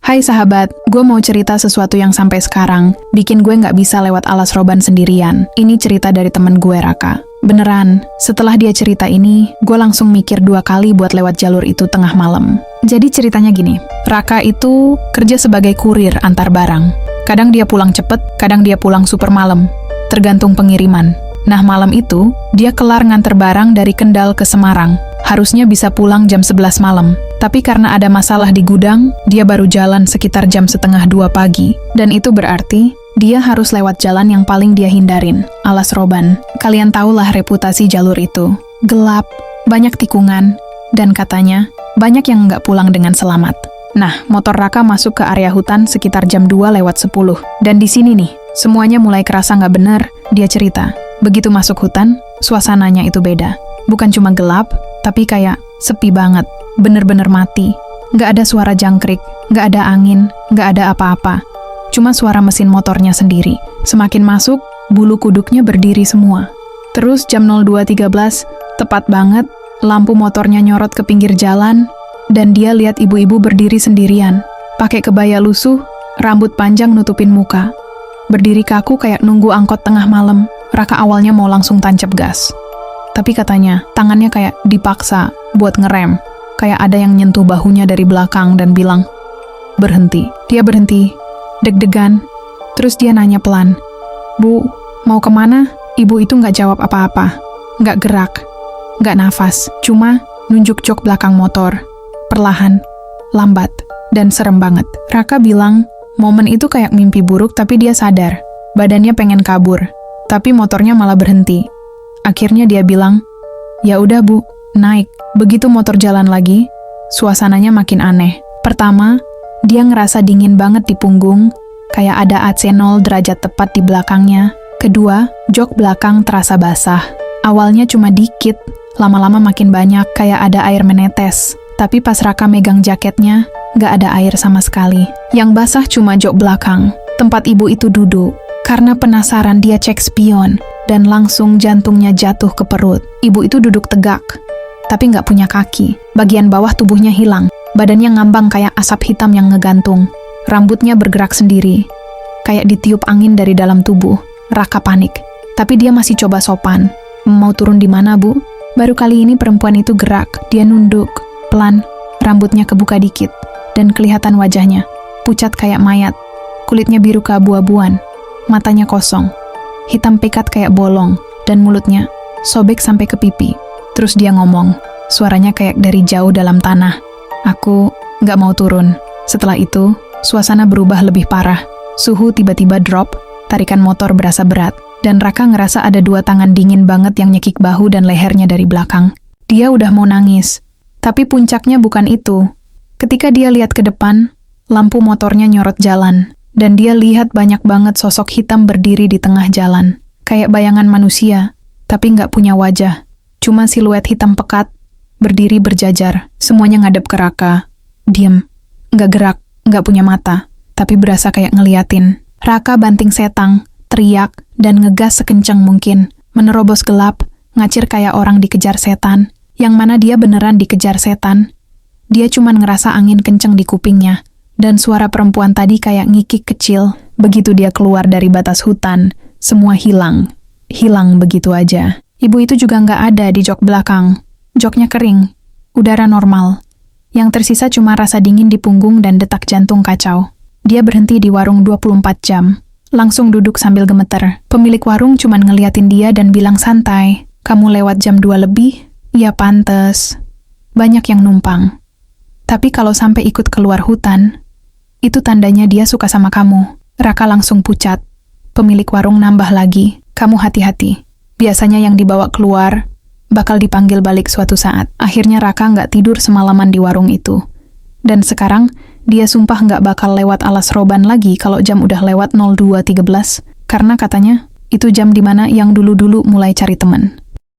Hai sahabat, gue mau cerita sesuatu yang sampai sekarang bikin gue nggak bisa lewat alas roban sendirian. Ini cerita dari temen gue, Raka. Beneran, setelah dia cerita ini, gue langsung mikir 2 kali buat lewat jalur itu tengah malam. Jadi ceritanya gini, Raka itu kerja sebagai kurir antar barang. Kadang dia pulang cepet, kadang dia pulang super malam, tergantung pengiriman. Nah malam itu, dia kelar nganter barang dari Kendal ke Semarang. Harusnya bisa pulang jam 11 malam. Tapi karena ada masalah di gudang, dia baru jalan sekitar jam 1:30 pagi. Dan itu berarti, dia harus lewat jalan yang paling dia hindarin, alas roban. Kalian tahulah reputasi jalur itu. Gelap, banyak tikungan, dan katanya, banyak yang nggak pulang dengan selamat. Nah, motor Raka masuk ke area hutan sekitar jam 2:10. Dan di sini nih, semuanya mulai kerasa nggak benar, dia cerita. Begitu masuk hutan, suasananya itu beda. Bukan cuma gelap, tapi kayak sepi banget. Bener-bener mati. Nggak ada suara jangkrik, nggak ada angin, nggak ada apa-apa. Cuma suara mesin motornya sendiri. Semakin masuk, bulu kuduknya berdiri semua. Terus jam 02.13, tepat banget, lampu motornya nyorot ke pinggir jalan, dan dia lihat ibu-ibu berdiri sendirian. Pakai kebaya lusuh, rambut panjang nutupin muka. Berdiri kaku kayak nunggu angkot tengah malam. Raka awalnya mau langsung tancap gas. Tapi katanya, tangannya kayak dipaksa buat ngerem. Kayak ada yang nyentuh bahunya dari belakang dan bilang, "Berhenti." Dia berhenti, deg-degan. Terus dia nanya pelan, "Bu, mau kemana?" Ibu itu nggak jawab apa-apa. Nggak gerak, nggak nafas. Cuma nunjuk jok belakang motor. Perlahan, lambat, dan serem banget. Raka bilang, momen itu kayak mimpi buruk tapi dia sadar. Badannya pengen kabur, tapi motornya malah berhenti. Akhirnya dia bilang, "Ya udah Bu, naik." Begitu motor jalan lagi, suasananya makin aneh. Pertama, dia ngerasa dingin banget di punggung, kayak ada AC 0 derajat tepat di belakangnya. Kedua, jok belakang terasa basah. Awalnya cuma dikit, lama-lama makin banyak, kayak ada air menetes. Tapi pas Raka megang jaketnya, nggak ada air sama sekali. Yang basah cuma jok belakang, tempat ibu itu duduk. Karena penasaran dia cek spion, dan langsung jantungnya jatuh ke perut. Ibu itu duduk tegak, tapi nggak punya kaki. Bagian bawah tubuhnya hilang. Badannya ngambang kayak asap hitam yang ngegantung. Rambutnya bergerak sendiri, kayak ditiup angin dari dalam tubuh. Raka panik, tapi dia masih coba sopan. "Mau turun di mana, Bu?" Baru kali ini perempuan itu gerak. Dia nunduk, pelan, rambutnya kebuka dikit, dan kelihatan wajahnya. Pucat kayak mayat, kulitnya biru keabu-abuan, matanya kosong. Hitam pekat kayak bolong, dan mulutnya sobek sampai ke pipi. Terus dia ngomong, suaranya kayak dari jauh dalam tanah, "Aku nggak mau turun." Setelah itu, suasana berubah lebih parah. Suhu tiba-tiba drop, tarikan motor berasa berat, dan Raka ngerasa ada 2 tangan dingin banget yang nyekik bahu dan lehernya dari belakang. Dia udah mau nangis, tapi puncaknya bukan itu. Ketika dia lihat ke depan, lampu motornya nyorot jalan, dan dia lihat banyak banget sosok hitam berdiri di tengah jalan. Kayak bayangan manusia, tapi nggak punya wajah. Cuma siluet hitam pekat, berdiri berjajar. Semuanya ngadep ke Raka. Diem, nggak gerak, nggak punya mata, tapi berasa kayak ngeliatin. Raka banting setang, teriak, dan ngegas sekencang mungkin. Menerobos gelap, ngacir kayak orang dikejar setan. Yang mana dia beneran dikejar setan. Dia cuman ngerasa angin kenceng di kupingnya. Dan suara perempuan tadi kayak ngikik kecil. Begitu dia keluar dari batas hutan, semua hilang. Hilang begitu aja. Ibu itu juga nggak ada di jok belakang. Joknya kering, udara normal. Yang tersisa cuma rasa dingin di punggung dan detak jantung kacau. Dia berhenti di warung 24 jam. Langsung duduk sambil gemeter. Pemilik warung cuman ngeliatin dia dan bilang santai, "Kamu lewat jam 2 lebih? Ya pantes. Banyak yang numpang. Tapi kalau sampai ikut keluar hutan, itu tandanya dia suka sama kamu." Raka langsung pucat. Pemilik warung nambah lagi, "Kamu hati-hati. Biasanya yang dibawa keluar bakal dipanggil balik suatu saat." Akhirnya Raka nggak tidur semalaman di warung itu. Dan sekarang, dia sumpah nggak bakal lewat alas roban lagi kalau jam udah lewat 02.13. Karena katanya, itu jam dimana yang dulu-dulu mulai cari teman.